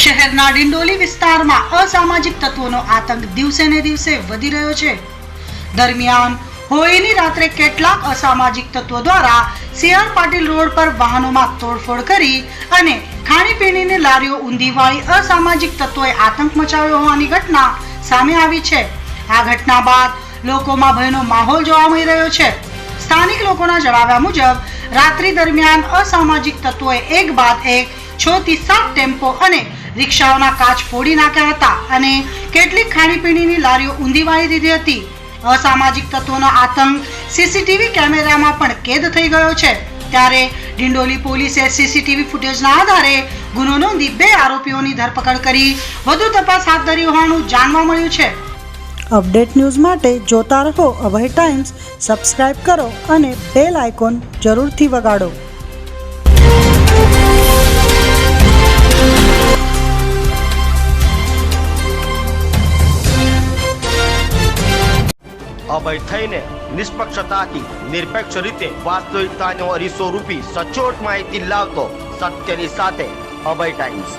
શહેરના ડિંડોલી વિસ્તારમાં અસામાજિક તત્વોનો આતંક દિવસે ને દિવસે વધી રહ્યો છે। દરમિયાન હોળીની રાત્રે કેટલાક અસામાજિક તત્વો દ્વારા સીઆર પાટીલ રોડ પર વાહનોમાં તોડફોડ કરી અને ખાણીપીણીની લારીઓ ઊંધી વાળી અસામાજિક તત્વોએ આતંક મચાવ્યો હોવાની ઘટના સામે આવી છે। આ ઘટના બાદ લોકોમાં ભયનો માહોલ જોવા મળી રહ્યો છે। સ્થાનિક લોકોના જણાવ્યા મુજબ રાત્રિ દરમિયાન અસામાજિક તત્વોએ એક બાદ એક 6 થી 7 ટેમ્પો અને રિક્ષાઓના કાચ ફોડી નાખ્યા હતા અને કેટલીક ખાણીપીણીની લારીઓ ઊંધી વાળી દીધી હતી। અસામાજિક તત્વોનો આતંક સીસીટીવી કેમેરામાં પણ કેદ થઈ ગયો છે। ત્યારે ડિંડોલી પોલીસે સીસીટીવી ફૂટેજના આધારે ગુનો નોંધી 2 આરોપીઓની ધરપકડ કરી વધુ તપાસ હાથ ધરી હોવાનું જાણવા મળ્યું છે। અપડેટ ન્યૂઝ માટે જોતા રહો અભય ટાઈમ્સ, સબસ્ક્રાઇબ કરો અને બેલ આઇકોન જરૂરથી વગાડો। અભય થઈને નિષ્પક્ષતાથી નિરપેક્ષ રીતે વાસ્તવિકતાનો અરીસો રૂપી સચોટ માહિતી લાવતો સત્યની સાથે અભય ટાઈમ્સ।